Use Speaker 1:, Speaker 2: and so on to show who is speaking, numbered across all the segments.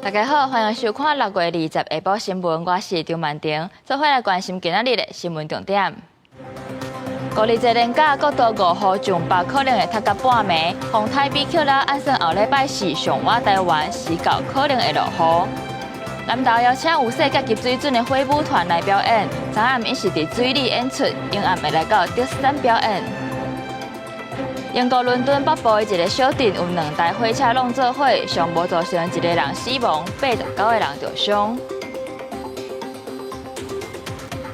Speaker 1: 大家好，欢迎收看6月20下晡新闻，我是张曼婷，做伙来关心今仔日的新闻重点。高丽节连假国道5号上北可能会塌到半暝，风台比丘拉按算后礼拜四上晚台湾时到可能会落雨。南投邀请有世界级水准的火舞团来表演，昨暗伊是伫水里演出，永暗会来到德山表演。英国伦敦北部的一个小镇有2台火车拢做伙，上无造成1个人死亡，89个人受伤。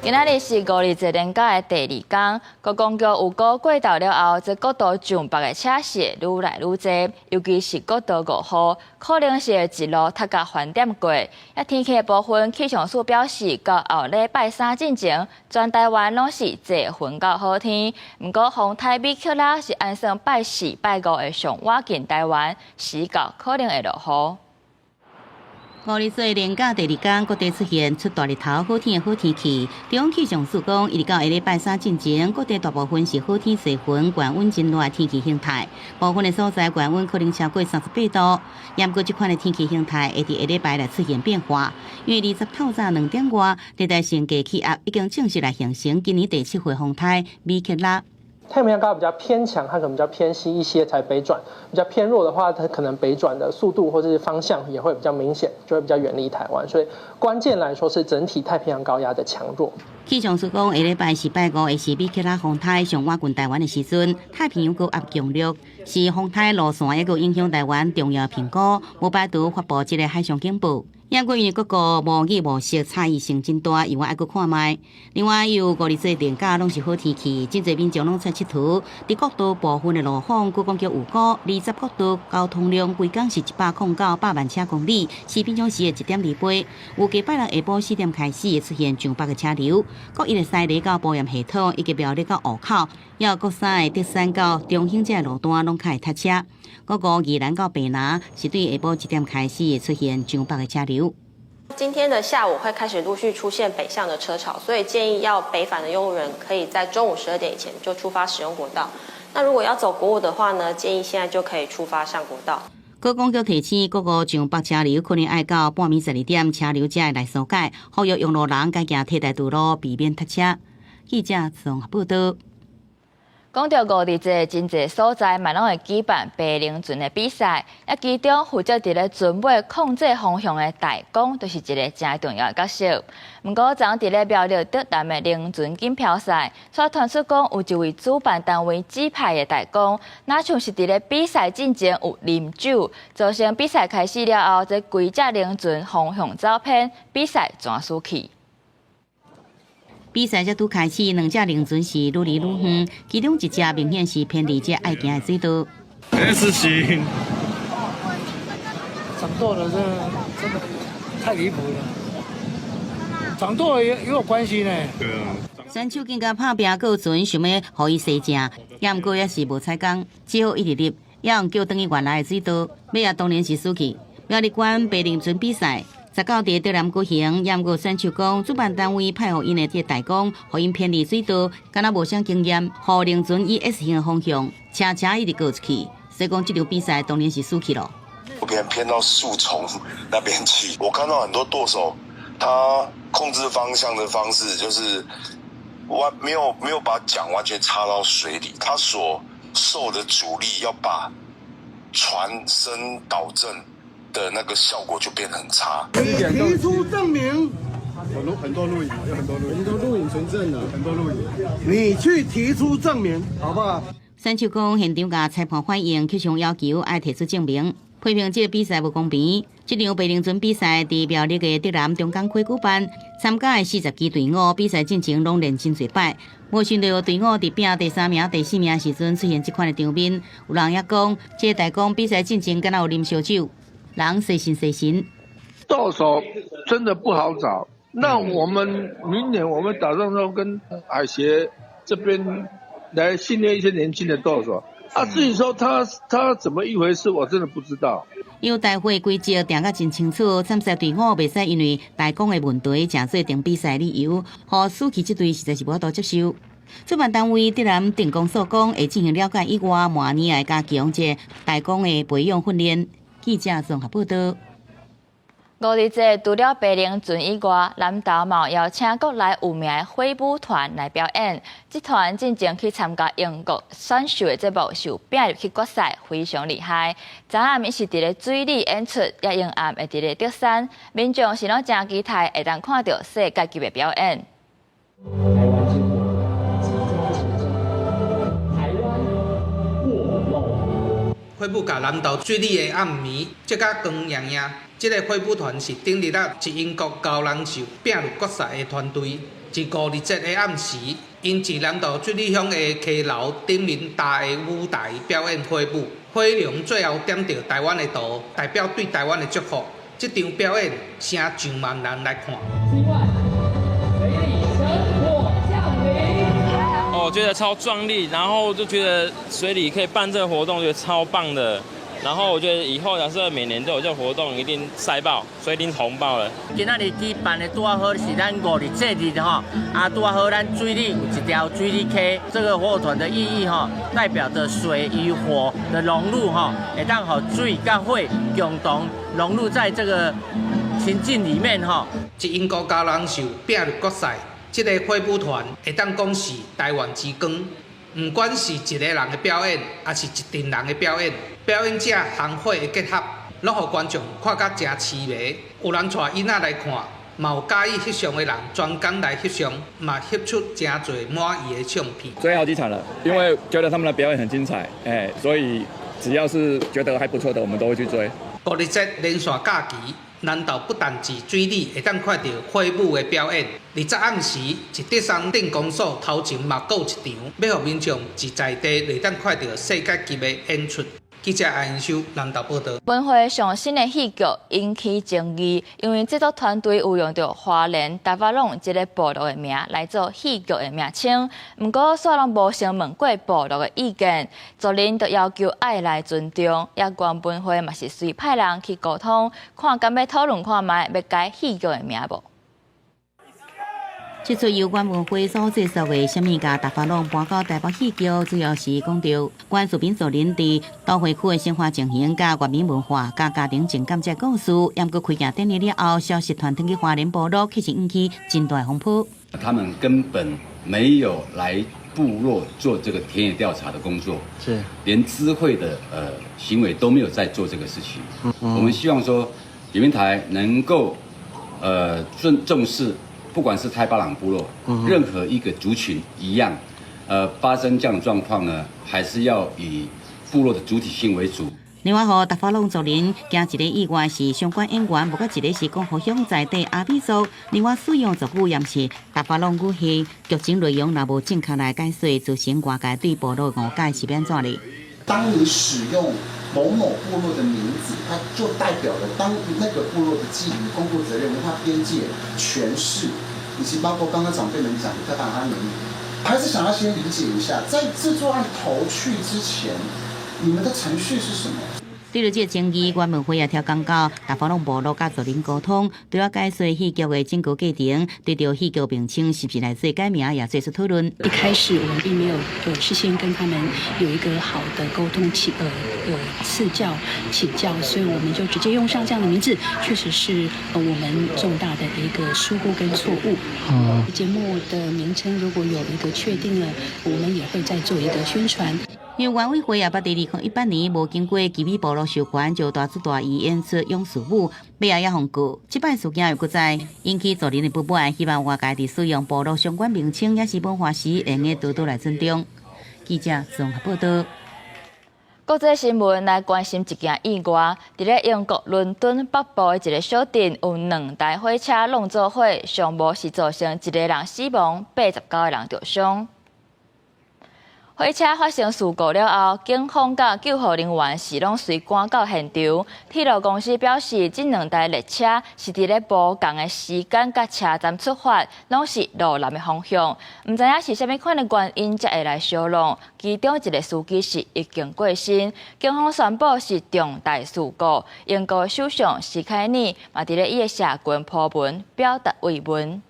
Speaker 1: 今仔日是5日节连假的第2天，高公桥有高过道了后，这国道上北的车势愈来愈多，尤其是国道5号，可能是会一路塌到饭店过。天气的部分，气象署表示，到后礼拜3进前，全台湾拢是多云到好天。不过，风台比丘拉是按算拜4、拜5会上晚近台湾，时到可能会落雨。
Speaker 2: 5日节连假第2天，各地出现出大日头、好天的好天气。中央气象署讲，一直到下礼拜3进前，各地大部分是好天多云、高温真热的天气形态。部分的所在高温可能超过38度。不过，这款的天气形态会伫下礼拜来出现变化。因为20透早2点外，热带性低气压已经正式来形成今年第7回风台米克拉。
Speaker 3: 太平洋高压比较偏强，它可能比较偏西一些才北转；比较偏弱的话，它可能北转的速度或者是方向也会比较明显，就会比较远离台湾。所以关键来说是整体太平洋高压的强弱。
Speaker 2: 气象署讲，下礼拜4、拜5会是米克拉风台上晚近台湾的时阵，太平洋高压强弱，是风台路线也有影响台湾重要评估，无排除发布一个海上警报。因为各个无语无色差异性真大，另外还阁看卖。另外，有5日节连假拢是好天气，真侪民众拢出佚佗。伫国道部分的路况，高公桥有高20国道交通量规工是109万车公里，是平常时的1.2倍。有计拜六下晡4点开始会出现上北的车流，国一的西里到保养系统，以及苗栗到湖口，也有国三的德山到中兴这路段拢开始塞车。嗰个宜兰到北南是对下晡1点开始会出现上北的车流。
Speaker 4: 今天的下午会开始陆续出现北向的车潮，所以建议要北返的用路人可以在中午12点以前就出发使用国道。那如果要走国五的话呢，建议现在就可以出发上国道。
Speaker 2: 高公桥提醒各个上北车流可能要到半暝12点，车流才会来疏解，呼吁用路人改行替代道路，避免塞车。记者综合报道。
Speaker 1: 讲到5日节，真侪所在嘛拢会举办白龙船的比赛，其中负责伫咧船尾控制方向的台工，就是一个真重要的角色。不过，昨伫咧苗栗德南的龙船锦标赛，却传出讲有一位主办单位指派的台工，那像是伫咧比赛进前有啉酒，造成比赛开始了后，这规只龙船方向走偏，比赛全输去。
Speaker 2: 比赛才拄开始，2只龙船是愈离愈远，其中一只明显是偏离这爱行的水道。
Speaker 5: S 型，
Speaker 6: 掌舵的真的太离谱了，掌舵也有关系呢。
Speaker 5: 对啊。
Speaker 2: 选手更加拍拼过船，想要互伊洗正，也毋过也是无采工，只好一直入，也用叫等于原来的水道，尾也当然是输去。苗栗县白龙船比赛。19日德南举行，也毋过选手讲，主办单位派互因的代工，互因偏离水道，敢若无啥经验，互龙船以 S 型的方向，车一直过出去，所以讲这场比赛当然是输去了。
Speaker 7: 别人偏到树丛那边去，我看到很多舵手，他控制方向的方式就是没有把桨完全插到水里，他所受的阻力要把船身导正的那个效果就变得很差。
Speaker 6: 提出证明，
Speaker 5: 有很多录影，有很多录影存证的，很多录影。
Speaker 6: 你去提出证明，好不好？
Speaker 2: 选手讲现场甲裁判反映，气象要求爱提出证明，批评这个比赛不公平。这场白龙船比赛伫苗栗的德南中港区举办，参加的40支队伍，比赛进程拢连真侪摆。无想到队伍伫拼第3名、第4名时阵出现这款的场面，有人也讲，这个代讲比赛进程敢若有啉烧酒。人细心，
Speaker 8: 舵手真的不好找。那我们明年我们打算说跟海协这边来训练一些年轻的舵手。至于说他怎么一回事，我真的不知道。
Speaker 2: 有大会规则定得真清楚，参赛队伍袂使因为代工的问题，正做定比赛理由，互输去这队实在是无法度接受。主办单位德南电工所讲，会进行了解以外，明年会加强这代工的培养训练。记者综合报道。
Speaker 1: 5日节除了白灵准以外，南投嘛邀请国内有名的挥舞团来表演。这团进前去参加英国选秀的节目，受并入去决赛，非常厉害。昨暗伊是伫咧水里演出，也用暗会伫咧德山，民众是拢真期待会当看到世界级的表演。
Speaker 9: 挥舞甲南投水里的暗暝，这甲光亮亮。这个挥舞团是顶日一英国高人秀并入决赛的团队。自5日节的暗时，因至南投水里乡的溪流顶面搭的舞台表演挥舞，火龙最后点着台湾的图，代表对台湾的祝福。这场表演成上万人来看。
Speaker 10: 我觉得超壮丽，然后就觉得水里可以办这个活动，觉得超棒的。然后我觉得以后假设每年都有这个活动，一定塞爆，所以一定红爆了。
Speaker 11: 今仔日举办的拄好是咱5日节日吼，拄好咱水里有一条水里溪，这个火团的意义吼，代表着水与火的融入吼，会当互水甲火共同融入在这个情境里面吼。
Speaker 9: 一英国高人秀并入决赛，这个挥舞团会当讲是台湾之光。不管是一个人的表演，还是一群人的表演，表演者行火的结合，拢互观众看甲真凄迷。有人带囡仔来看，嘛有介意翕相的人专工来翕相，嘛翕出真侪满意的相片。
Speaker 12: 追好几场了，因为觉得他们的表演很精彩，所以只要是觉得还不错的，我们都会去追。
Speaker 9: 5日节连续假期。南投不但是水里会当看到挥舞的表演，20暗时一德山镇公所头前嘛有一场，要互民众自在地会当看到世界级的演出。记者艾延秀南投报道。
Speaker 1: 本会上新的戏剧引起争议，因为制作团队有用到花莲大发龙这个部落的名来做戏剧的名称，不过煞拢无先问过部落的意见，族人都要求爱来尊重。也原本会嘛是随派人去沟通，看敢要讨论看卖要改戏剧的名无。
Speaker 2: 这出由原文会所制作的《什么甲大发龙搬到台北戏剧》，主要是讲到原住民族人伫都会区的生活情形、甲原民文化、甲家庭情感这故事。也过开镜典礼了后，消息传腾去花莲部落，确实引起真大风波。
Speaker 13: 他们根本没有来部落做这个田野调查的工作，是连知会的行为都没有在做这个事情。我们希望说，原民台能够重视。不管是太巴朗部落，任何一个族群一样，发生这样的状况呢，还是要以部落的主体性为主。
Speaker 2: 另外，和大发龙族人加一个意外是相关演员，无过一个是讲互相在地阿美族。另外，使用族语也是大发龙语系，剧情内容若无正确来解说，造成外界对部落的误解是变怎哩？
Speaker 14: 当你使用某某部落的名字，它就代表了当那个部落的记忆、公共责任、文化边界、诠释，以及包括刚刚长辈们讲的在把它能力，还是想要先理解一下，在制作案投去之前，你们的程序是什么？
Speaker 2: 对了，这争议，原文会也调讲到大发龙部落甲族人沟通，对了解说戏剧的整个过程，对着戏剧名称是不是来做改名，也做出讨论。
Speaker 15: 一开始我们并没有事先跟他们有一个好的沟通赐教请教，所以我们就直接用上这样的名字，确实是我们重大的一个疏忽跟错误。节目的名称如果有一个确定了，我们也会再做一个宣传。
Speaker 2: 因为原委会也捌伫2018年无经过基美部落授权，就大主大意演出勇士舞，尾也封过。这摆事件又搁再引起族人的不满，希望外界伫使用部落相关名称也是文化时，会用多多来尊重。记者综合报道。
Speaker 1: 国际新闻来关心一件意外，伫咧英国伦敦北部的一个小镇，有2台火车弄做伙，上无是造成1个人死亡，89个人受伤。火车发生事故了后，警方甲救护人员是拢随赶到现场。铁路公司表示，这2台列车是伫咧无共的时间甲车站出发，拢是路南的方向。唔知影是虾米款的原因才会来相撞。其中一个司机是已经过身，警方宣布是重大事故。英国首相史凯尼嘛伫咧伊的社群 po 文表达慰问。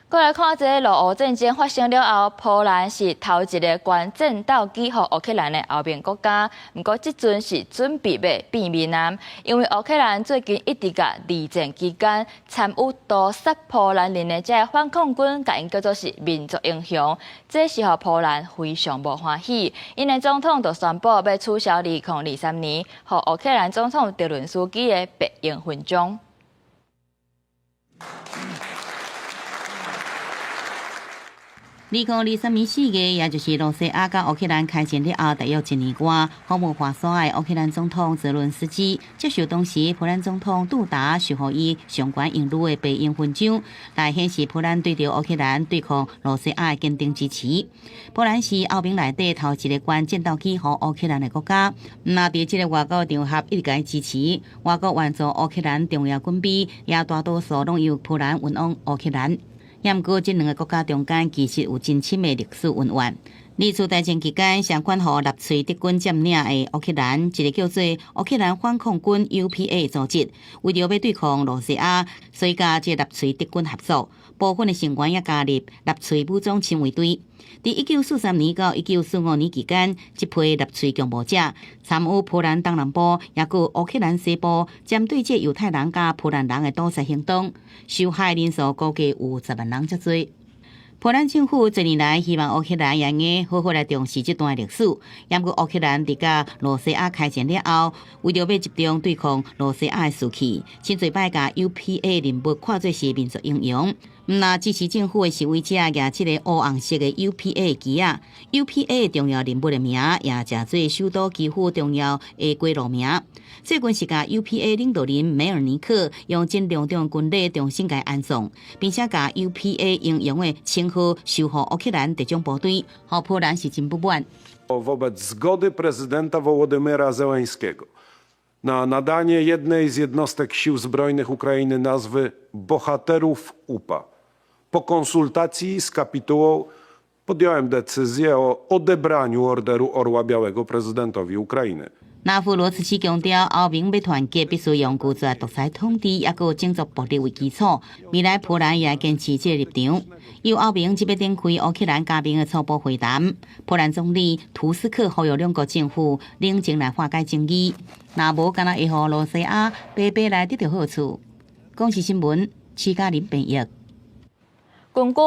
Speaker 1: 过来看这个俄乌战争发生了后，波兰是头一个捐战斗机予乌克兰的后面国家。不过，这阵是准备要变面啊，因为乌克兰最近一直甲二战期间参与屠杀波兰人的这反抗军，甲因叫做是民族英雄，这是予波兰非常无欢喜。因的总统就宣布要取消2023年予乌克兰总统泽伦斯基的白鹰勋章。
Speaker 2: 2023年4月，也就是罗西亚甲乌克兰开战了后大约1年外，访问华沙的乌克兰总统泽伦斯基接受当时波兰总统杜达授予伊上悬荣誉的白鹰勋章，来显示波兰对着乌克兰对抗罗西亚的坚定支持。波兰是欧盟内底头一个捐战斗机予乌克兰的国家，那伫这个外交场合一直甲伊支持，外国援助乌克兰重要军备，也大多数拢由波兰运往乌克兰。不过，这两个国家中间其实有真深的历史恩怨。二次大战期间，上款予纳粹德军占领的乌克兰，一个叫做乌克兰反抗军 UPA 组织，为了要对抗罗西亚，所以甲这纳粹德军合作。部分的成员也加入纳粹武装亲卫队。在1943年到1945年期间，这批纳粹强暴者参与波兰东南部也有乌克兰西部针对这犹太人甲波兰人的屠杀行动，受害人数估计有10万人之多。波兰政府这年来希望乌克兰也应好好来重视这段历史，不过乌克兰伫甲罗西亚开战了后，为了要集中对抗罗西亚的士气，真侪摆甲 UPA 人物看作是民族英雄。那支持政府的示威者举这个乌红色的 UPA 旗啊 ，UPA 重要人物的名也真做首都基辅重要的街路名。最近是甲 UPA 领导人梅尔尼克用真隆重军礼重新甲安葬，并且甲 UPA 英勇的称号授予乌克兰特种部队，予波兰是真不满。
Speaker 16: Wobec zgody prezydenta Wołodymyra Zełenskiego na nadanie jednej z jednostek sił zbrojnych Ukrainy nazwy Bohaterów UPA. Po konsultacji z kapitułą podjąłem decyzję o odebraniu Orderu Orła Białego prezydentowi Ukrainy.
Speaker 2: 那夫罗茨基强调，欧盟要团结，必须用拒绝独裁统治，也有种族暴力为基础。未来波兰也坚持这立场。由欧盟即要展开乌克兰加兵的初步会谈，波兰总理图斯克呼吁两国政府冷静来化解争议，那无干那会互罗西亚白白来得到好处。公视新闻，徐嘉玲编译。
Speaker 1: 根据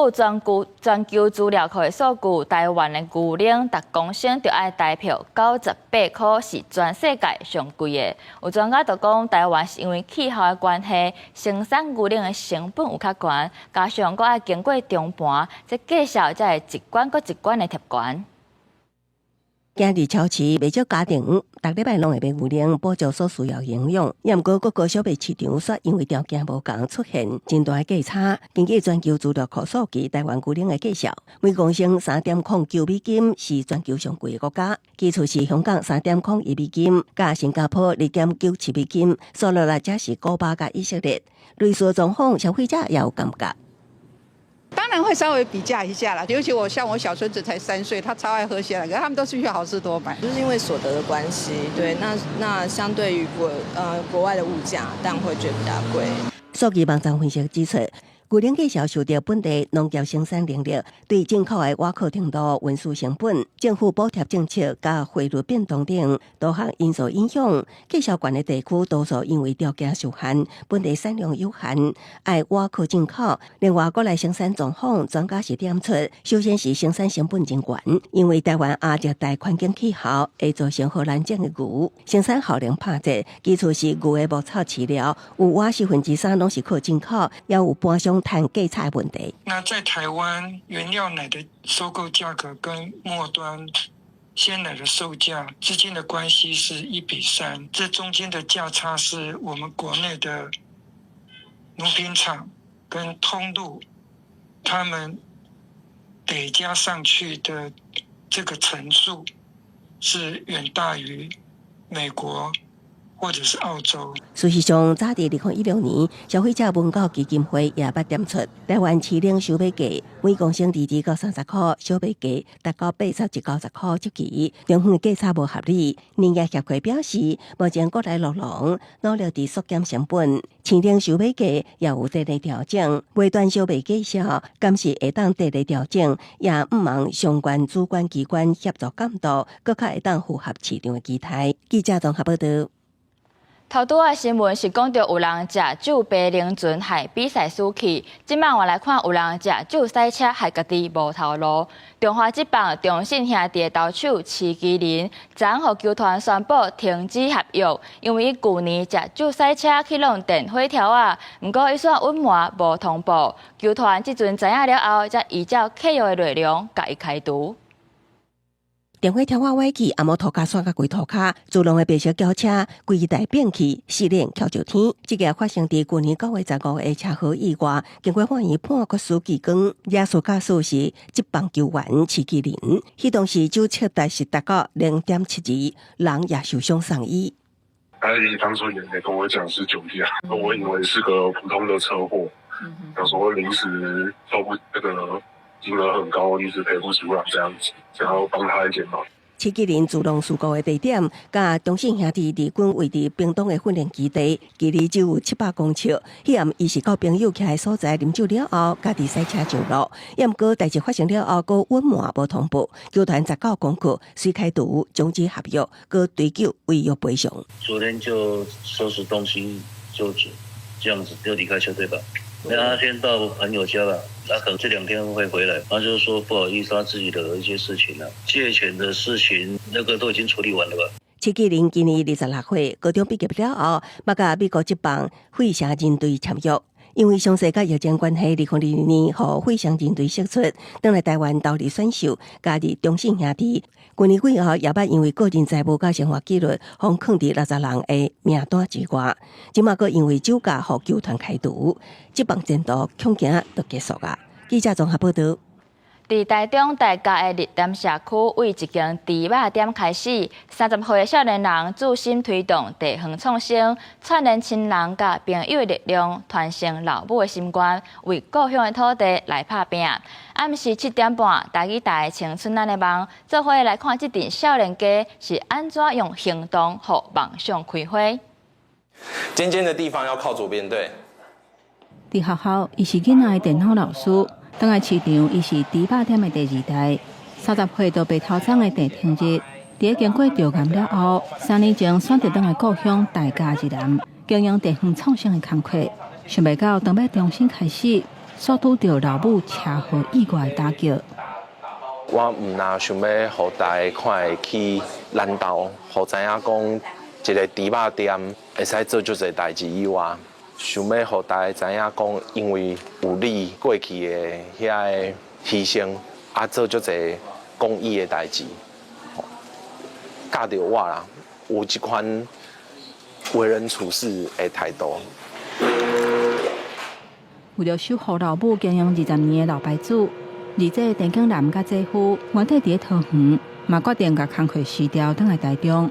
Speaker 1: 全球资料库的数据，台湾的牛奶每公升就要台票98块，是全世界上贵的。有专家就讲，台湾是因为气候的关系，生产牛奶的成本有较悬，加上佫要经过中盘，这价格才会一关佫一关的贴悬。
Speaker 17: 今日超市不少家庭逐礼拜拢会买牛奶补足所需要营养，也毋过各个小卖市场却因为条件无同出现真大的价差。根据全球资料库数据，台湾牛奶的价格每公升3.09美金是全球上贵的国家，其次是香港3.01美金，加新加坡2.97美金，数落来则是古巴加以色列。类似状况，消费者也有感觉。
Speaker 18: 当然会稍微比价一下啦，尤其像我小孙子才3岁，他超爱喝鲜奶，可是他们都是去好事多买，
Speaker 19: 就是因为所得的关系，对，那相对于国外的物价，当然会觉得比较贵。
Speaker 17: 数据网站分析指出，牛奶价格受到本地农业生产能力、对进口的挖矿程度、运输成本、政府补贴政策、加汇率变动等多项因素影响。价格悬的地区多数因为条件受限，本地产量有限，爱挖矿进口。另外，国内生产状况，专家是点出，首先是生产成本真悬，因为台湾亚热带环境气候会造成荷兰种的牛生产效能拍折。其次是牛的牧草饲料，有3%拢是靠进口，也有搬上碳价差问题。
Speaker 20: 那在台湾，原料奶的收购价格跟末端鲜奶的售价之间的关系是1:3，这中间的价差是我们国内的农品厂跟通路，他们得加上去的这个层数是远大于美国或者是澳洲。
Speaker 17: 事实上，早伫2016年，消费者文教基金会也捌点出，台湾市零收买价每公升22到30块，小卖价达到80至90块一期，中远价差无合理。农业协会表示，目前国内酪农努力伫缩减成本，市零收买价也有地类调整，尾段小卖价少，敢是会当地类调整，也毋望相关主管机关协助监督，更较会当符合市场的期待。记者综合报道。
Speaker 1: 头拄的新闻是讲到有人食酒杯零樽害比赛输去，今晚我来看有人食酒赛车害家己无头路。中华职棒中信兄弟的投手徐基林，昨昏和球团宣布停止合约，因为伊旧年食酒赛车去弄电火条啊，不过伊说隐瞒无通报，球团即阵知影了后，才依照契约的内容，甲伊开除。
Speaker 17: 电火条歪去，阿摩涂骹刷甲规涂骹，自动的白色轿车规台变去，四链翘上天。这个发生伫去年9月15日的车祸意外，经过法院判决书记光，耶稣驾驶是职棒球员徐基林，迄当时酒测值是达到0.72，人也受伤送医。
Speaker 5: 他当初也没跟我讲是酒驾，我以为是个普通的车祸，有时候临时都不那个。金额很高，临时赔不出来，这样子，想要帮他一点忙。
Speaker 17: 徐基林自动事故的地点，甲中信兄弟离军位伫屏东的训练基地，距离只有700公尺。迄暗伊是到朋友徛的所在啉酒了后，家己赛车上路。毋过代志发生了后，佫隐瞒无通报，球团19公告，虽开除，终止合约，佫追究违约赔偿。
Speaker 21: 昨天就收拾东西就这样子就离开球队吧。那他先到朋友家了，他可能这2天会回来。他就说不好意思，他自己的一些事情了，借钱的事情那个都已经处理完了吧。
Speaker 17: 徐基林今年26岁，高中毕业了后，要甲美国职棒费城人队签约。因为伤势甲疫情关系，2020年和费城人队释出，返来台湾投入选秀，加入中信兄弟。去年几号也捌因为个人财务甲生活纪律，互放伫60人的名单之外。即马佫因为酒驾互球团开除，职棒前途恐惊就结束啊！记者综合报道。
Speaker 1: 伫台中大家的热点社区，为一间猪肉店开始，30岁的少年人注心推动地方创新，串联亲人甲朋友的力量，传承老母的心愿，为故乡的土地来打拼。暗时7点半，台语台青春咱的梦，做伙来看这场少年家是安怎用行动和梦想开花。
Speaker 22: 尖尖的地方要靠左边，对。
Speaker 23: 伫学校，伊是囡仔的电脑老师。当来市场，伊是猪肉店的第2代，30岁都被头长的地停日。伫经过调研了后，3年前选择当来故乡大家一南，经营地方创新的工作。想袂到，当要重新开始，所拄到老母车祸意外的打击。
Speaker 22: 我毋若想要互大家看会起难道，互知影讲一个猪肉店会使做足侪代志以外。想要互大家知影讲，因为有你过去的遐个牺牲，做足侪公益的代志，教着我啦，有一款为人处事的态度。
Speaker 23: 为了守护老母经营20年的老牌子，而这田景南甲姐夫原底伫桃园，嘛决定甲工课辞掉，返来台中。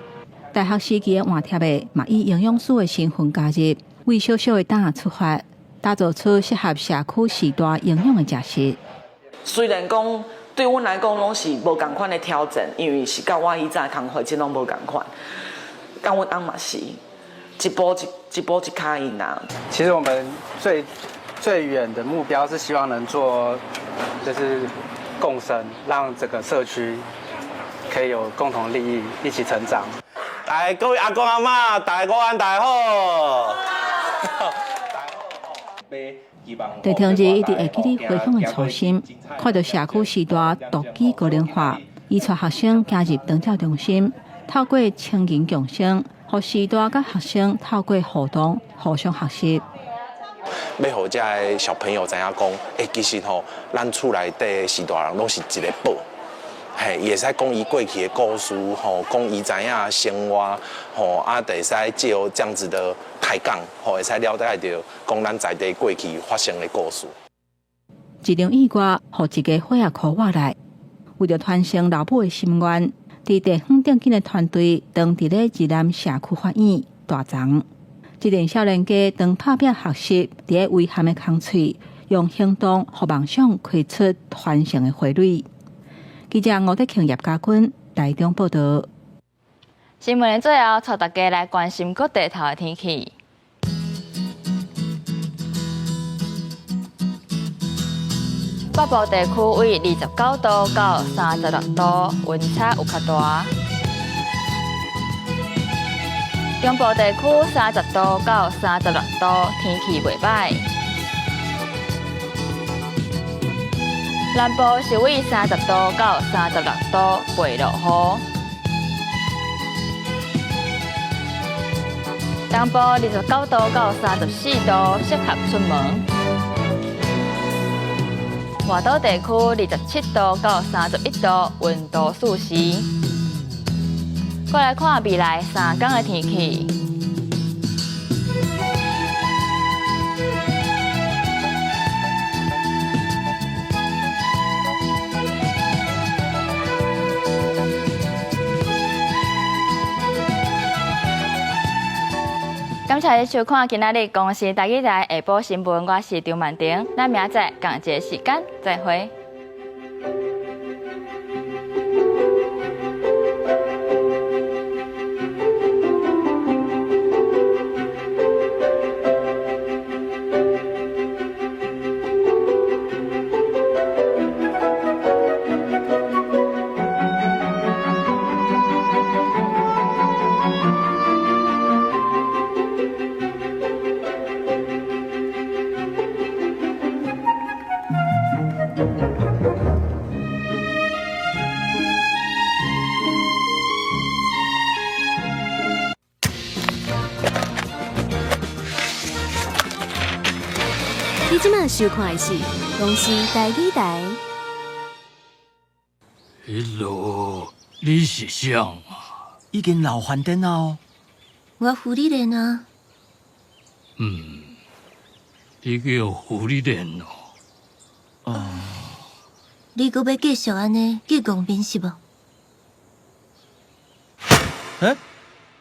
Speaker 23: 大学时期的换贴的，嘛以营养师的身份加入。为小小的档出发，打造出适合社区时代营养的食食。
Speaker 24: 虽然讲对阮来讲拢是无共款的挑战，因为是甲我以前工课即拢无共款，甲阮翁嘛是一步一脚印啊。
Speaker 25: 其实我们最远的目标是希望能做就是共生，让整个社区可以有共同利益，一起成长。
Speaker 22: 来，各位阿公阿嬷，大家午安，大家好。
Speaker 23: 地天日一直会记你回乡的初心，看到社区时代独具高龄化，伊带学生加入长照中心，透过青银共生，让时代甲学生透过互动互相学习。
Speaker 22: 要互遮个小朋友知影讲，其实吼，咱厝内底时代人拢是一个宝。嘿，伊会使讲伊过去的故事，吼，讲伊知影生活，吼，就会使借由这样子的开讲，吼，会使了解到讲咱在地过去发生的故事。
Speaker 23: 一场意外，互一个火也靠我来，为着传承老母的心愿，伫地方正经的团队，当伫咧宜兰社区法院，大长。这阵少年家当拍拼学习，伫个遗憾的空喙，用行动和梦想开出繁盛的花蕊。记者吴德庆、叶家军台中报道。
Speaker 1: 新闻的最后，带大家来关心各地头的天气。北部地区为29度到36度，温差有较大。中部地区30度到36度，天气袂歹。南部是为30度到36度，袂落雨。东部29度到34度，适合出门。外岛地区27度到31度，温度适时。过来看未来3天的天气。感谢你收看今仔日公视台语台下晡新闻，我是张曼婷，咱明仔同一个时间再会。
Speaker 3: 你即马收看的是公视台语台。
Speaker 4: 迄落，你是谁啊？
Speaker 6: 已经老翻电啊！
Speaker 3: 我福利莲啊。
Speaker 4: 你叫福利莲哦。
Speaker 3: 你阁要继续安尼去公平是无？
Speaker 6: 哎。